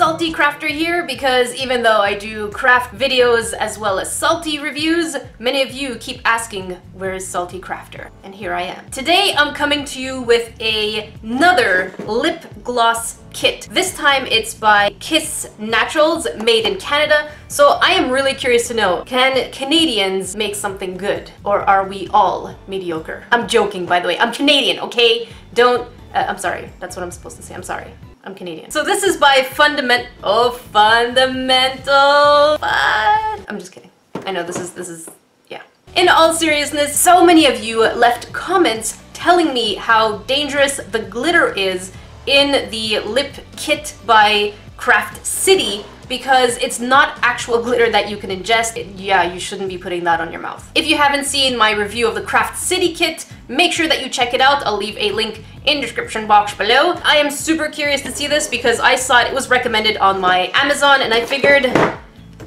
SaltEcrafter here because even though I do craft videos as well as salty reviews, many of you keep asking, where is SaltEcrafter? And here I am. Today I'm coming to you with another lip gloss kit. This time it's by Kiss Naturals, made in Canada. So I am really curious to know, can Canadians make something good? Or are we all mediocre? I'm joking, by the way. I'm Canadian, okay? Don't, I'm sorry. That's what I'm supposed to say. I'm sorry. I'm Canadian. So this is by Fundamental. I'm just kidding. I know this is, yeah. In all seriousness, so many of you left comments telling me how dangerous the glitter is in the lip kit by Craft City because it's not actual glitter that you can ingest. Yeah, you shouldn't be putting that on your mouth. If you haven't seen my review of the Craft City kit, make sure that you check it out. I'll leave a link in the description box below. I am super curious to see this because I saw it was recommended on my Amazon and I figured,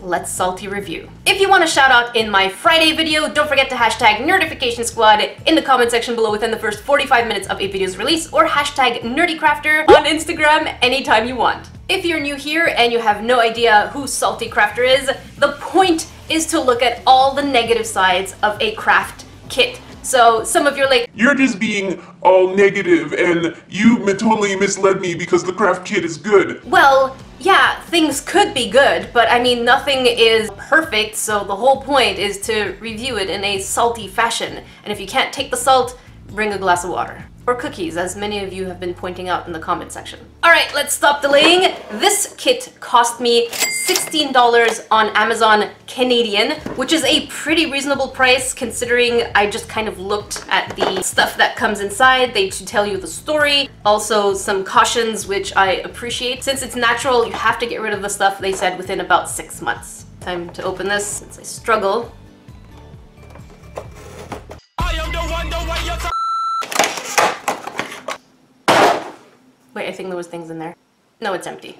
let's salty review. If you want a shout out in my Friday video, don't forget to hashtag Nerdification Squad in the comment section below within the first 45 minutes of a video's release, or hashtag Nerdecrafter on Instagram anytime you want. If you're new here and you have no idea who SaltEcrafter is, the point is to look at all the negative sides of a craft kit. So some of you are like, you're just being all negative and you totally misled me because the craft kit is good. Well, yeah, things could be good, but I mean, nothing is perfect, so the whole point is to review it in a salty fashion. And if you can't take the salt, bring a glass of water. Or cookies, as many of you have been pointing out in the comment section. Alright, let's stop delaying. This kit cost me $16 on Amazon Canadian, which is a pretty reasonable price considering I just kind of looked at the stuff that comes inside. They should tell you the story. Also some cautions, which I appreciate. Since it's natural, you have to get rid of the stuff, they said, within about 6 months. Time to open this since I struggle. Wait, I think there was things in there. No, it's empty.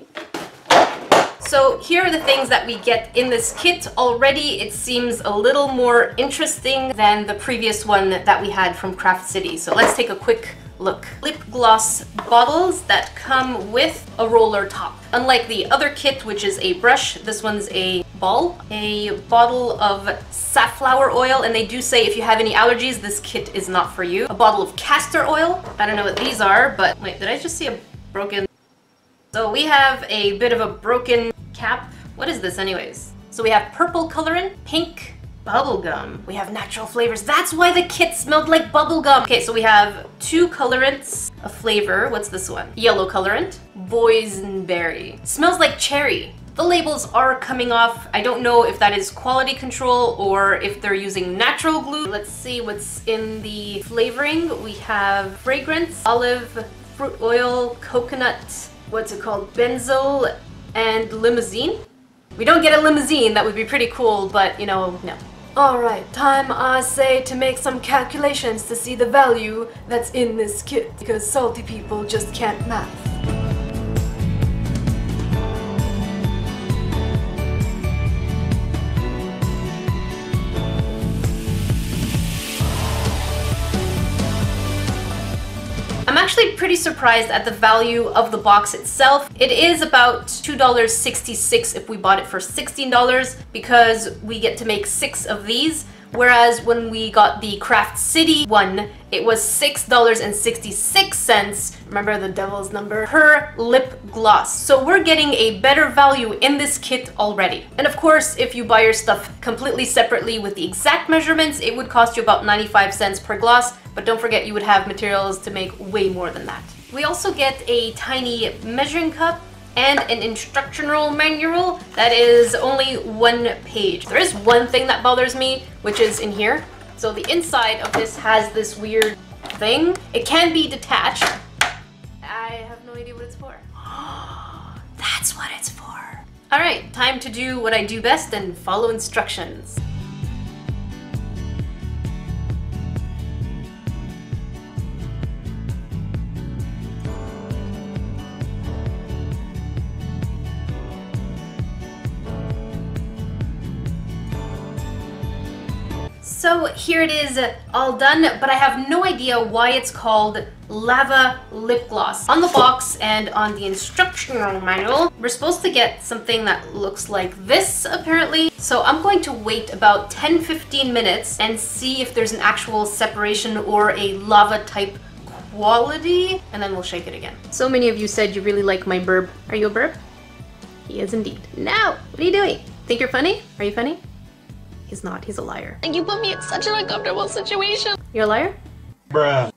So here are the things that we get in this kit. Already it seems a little more interesting than the previous one that we had from Craft City. So let's take a quick look. Lip gloss bottles that come with a roller top. Unlike the other kit, which is a brush, this one's a ball. A bottle of safflower oil, and they do say if you have any allergies, this kit is not for you. A bottle of castor oil. I don't know what these are, but wait, did I just see a broken... So we have a bit of a broken cap. What is this anyways? So we have purple colorant, pink bubblegum. We have natural flavors. That's why the kit smelled like bubblegum. Okay, so we have 2 colorants, a flavor. What's this one? Yellow colorant. Boysenberry. Smells like cherry. The labels are coming off. I don't know if that is quality control or if they're using natural glue. Let's see what's in the flavoring. We have fragrance, olive, fruit oil, coconut, what's it called? Benzoyl and limousine. We don't get a limousine, that would be pretty cool, but you know, no. Alright, time I say to make some calculations to see the value that's in this kit, because salty people just can't math. I'm actually pretty surprised at the value of the box itself. It is about $2.66 if we bought it for $16 because we get to make 6 of these. Whereas when we got the Craft City one, it was $6.66, remember the devil's number, per lip gloss. So we're getting a better value in this kit already. And of course, if you buy your stuff completely separately with the exact measurements, it would cost you about 95 cents per gloss, but don't forget you would have materials to make way more than that. We also get a tiny measuring cup and an instructional manual that is only 1 page. There is one thing that bothers me, which is in here. So the inside of this has this weird thing. It can be detached. I have no idea what it's for. That's what it's for. All right, time to do what I do best and follow instructions. So here it is all done, but I have no idea why it's called Lava Lip Gloss. On the box and on the instructional manual, we're supposed to get something that looks like this apparently. So I'm going to wait about 10-15 minutes and see if there's an actual separation or a lava type quality, and then we'll shake it again. So many of you said you really like my burb. Are you a burb? He is indeed. No! What are you doing? Think you're funny? Are you funny? He's not. He's a liar. And you put me in such an uncomfortable situation. You're a liar? Bruh.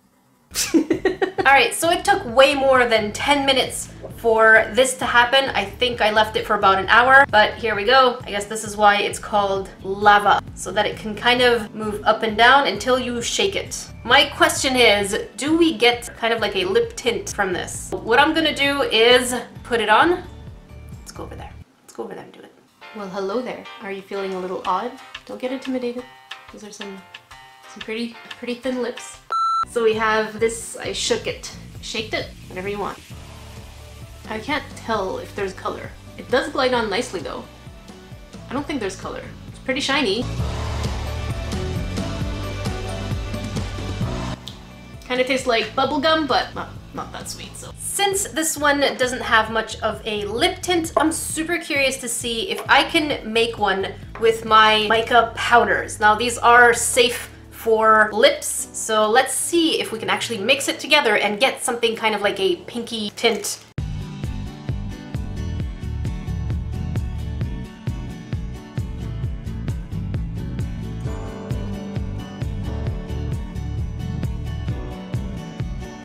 Alright, so it took way more than 10 minutes for this to happen. I think I left it for about an hour, but here we go. I guess this is why it's called lava, so that it can kind of move up and down until you shake it. My question is, do we get kind of like a lip tint from this? What I'm gonna do is put it on. Let's go over there. Let's go over there and do it. Well, hello there. Are you feeling a little odd? Don't get intimidated. Those are some pretty thin lips. So we have this, I shook it. Shaked it, whatever you want. I can't tell if there's color. It does glide on nicely though. I don't think there's color. It's pretty shiny. Kind of tastes like bubblegum, but not that sweet. So since this one doesn't have much of a lip tint, I'm super curious to see if I can make one with my mica powders. Now these are safe for lips, so let's see if we can actually mix it together and get something kind of like a pinky tint.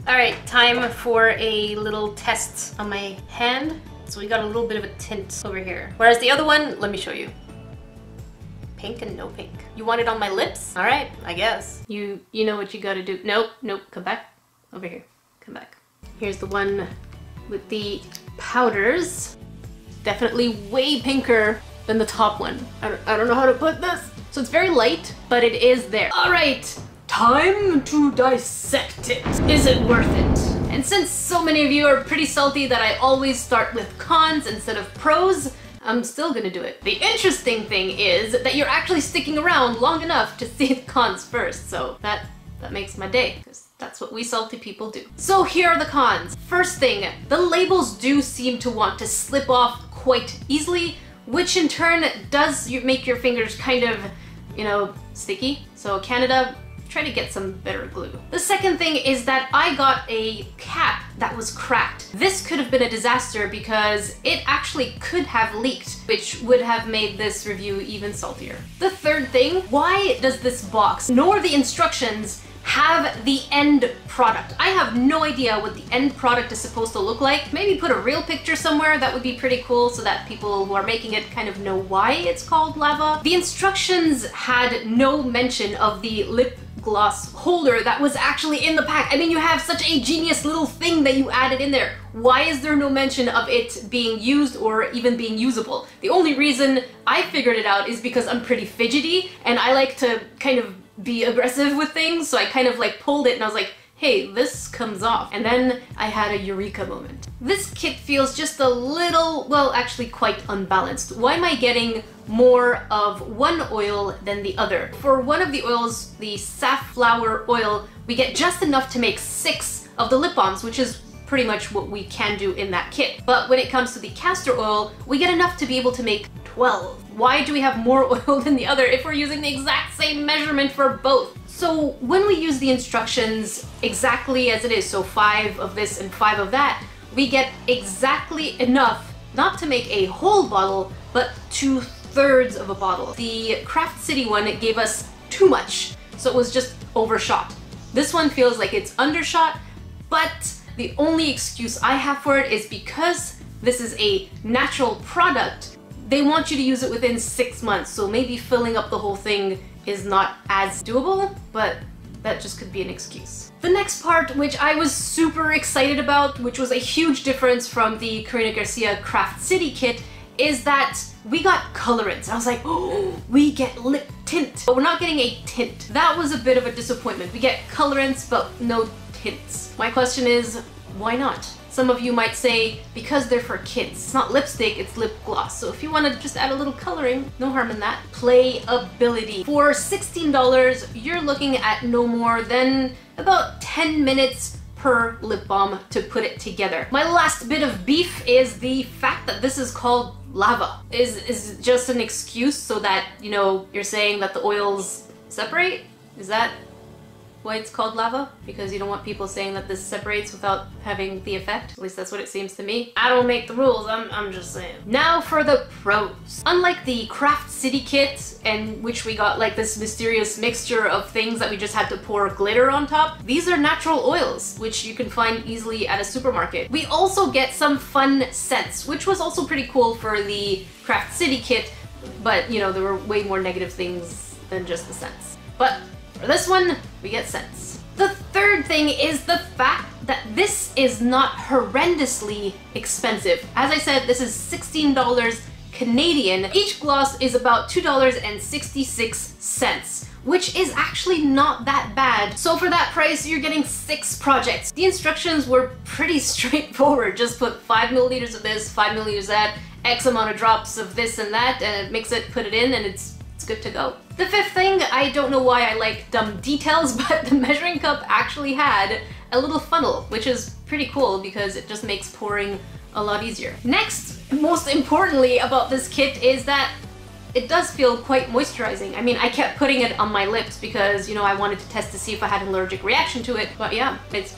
Alright, time for a little test on my hand. So we got a little bit of a tint over here. Whereas the other one, let me show you. Pink and no pink. You want it on my lips? Alright, I guess. You know what you gotta do. Nope, come back. Over here, come back. Here's the one with the powders. Definitely way pinker than the top one. I don't know how to put this. So it's very light, but it is there. Alright, time to dissect it. Is it worth it? And since so many of you are pretty salty that I always start with cons instead of pros, I'm still gonna do it. The interesting thing is that you're actually sticking around long enough to see the cons first, so that makes my day, because that's what we salty people do. So here are the cons. First thing, the labels do seem to want to slip off quite easily, which in turn does make your fingers kind of, you know, sticky. So Canada, try to get some better glue. The second thing is that I got a cap that was cracked. This could have been a disaster because it actually could have leaked, which would have made this review even saltier. The third thing, why does this box nor the instructions have the end product? I have no idea what the end product is supposed to look like. Maybe put a real picture somewhere, that would be pretty cool so that people who are making it kind of know why it's called lava. The instructions had no mention of the lip gloss holder that was actually in the pack. I mean, you have such a genius little thing that you added in there. Why is there no mention of it being used or even being usable? The only reason I figured it out is because I'm pretty fidgety and I like to kind of be aggressive with things, so I kind of like pulled it and I was like, hey, this comes off. And then I had a eureka moment. This kit feels just a little, well, actually quite unbalanced. Why am I getting more of one oil than the other? For one of the oils, the safflower oil, we get just enough to make 6 of the lip balms, which is pretty much what we can do in that kit. But when it comes to the castor oil, we get enough to be able to make 12. Why do we have more oil than the other if we're using the exact same measurement for both? So when we use the instructions exactly as it is, so 5 of this and 5 of that, we get exactly enough, not to make a whole bottle, but 2/3 of a bottle. The Craft City one, it gave us too much, so it was just overshot. This one feels like it's undershot, but the only excuse I have for it is because this is a natural product, they want you to use it within 6 months, so maybe filling up the whole thing is not as doable, but that just could be an excuse. The next part, which I was super excited about, which was a huge difference from the Karina Garcia Craft City kit, is that we got colorants. I was like, oh, we get lip tint, but we're not getting a tint. That was a bit of a disappointment. We get colorants, but no tints. My question is, why not? Some of you might say, because they're for kids, it's not lipstick, it's lip gloss. So if you want to just add a little coloring, no harm in that. Playability. For $16, you're looking at no more than about 10 minutes per lip balm to put it together. My last bit of beef is the fact that this is called lava. Is just an excuse so that, you know, you're saying that the oils separate? Is that why it's called lava? Because you don't want people saying that this separates without having the effect? At least that's what it seems to me. I don't make the rules, I'm just saying. Now for the pros. Unlike the Craft City kit, in which we got like this mysterious mixture of things that we just had to pour glitter on top, these are natural oils, which you can find easily at a supermarket. We also get some fun scents, which was also pretty cool for the Craft City kit, but you know, there were way more negative things than just the scents. But for this one, we get scents. The third thing is the fact that this is not horrendously expensive. As I said, this is $16 Canadian. Each gloss is about $2.66, which is actually not that bad. So for that price, you're getting 6 projects. The instructions were pretty straightforward. Just put 5 milliliters of this, 5 milliliters of that, X amount of drops of this and that, and mix it, put it in, and it's good to go. The fifth thing, I don't know why I like dumb details, but the measuring cup actually had a little funnel, which is pretty cool because it just makes pouring a lot easier. Next, most importantly about this kit is that it does feel quite moisturizing. I mean, I kept putting it on my lips because, you know, I wanted to test to see if I had an allergic reaction to it, but yeah, it's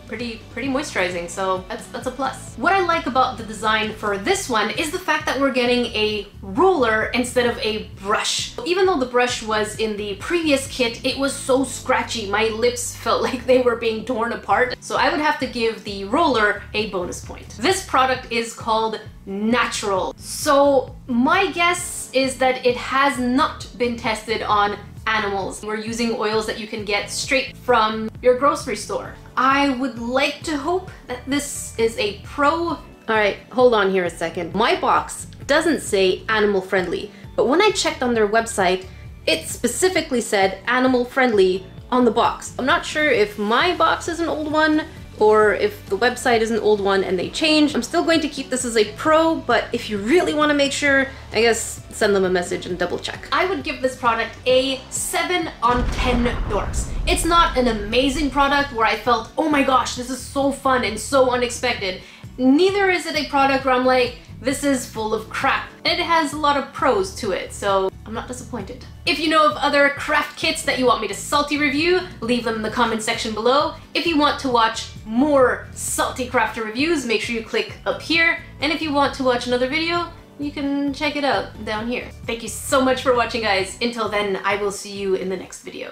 pretty moisturizing, so that's a plus. What I like about the design for this one is the fact that we're getting a roller instead of a brush. Even though the brush was in the previous kit, it was so scratchy. My lips felt like they were being torn apart, so I would have to give the roller a bonus point. This product is called Natural, so my guess is that it has not been tested on animals. We're using oils that you can get straight from your grocery store. I would like to hope that this is a pro. All right, hold on here a second. My box doesn't say animal friendly, but when I checked on their website, it specifically said animal friendly on the box. I'm not sure if my box is an old one or if the website is an old one and they changed. I'm still going to keep this as a pro, but if you really want to make sure, I guess send them a message and double check. I would give this product a 7 on 10 dorks. It's not an amazing product where I felt, oh my gosh, this is so fun and so unexpected. Neither is it a product where I'm like, this is full of crap. And it has a lot of pros to it, so I'm not disappointed. If you know of other craft kits that you want me to salty review, leave them in the comment section below. If you want to watch more SaltEcrafter reviews, make sure you click up here. And if you want to watch another video, you can check it out down here. Thank you so much for watching, guys. Until then, I will see you in the next video.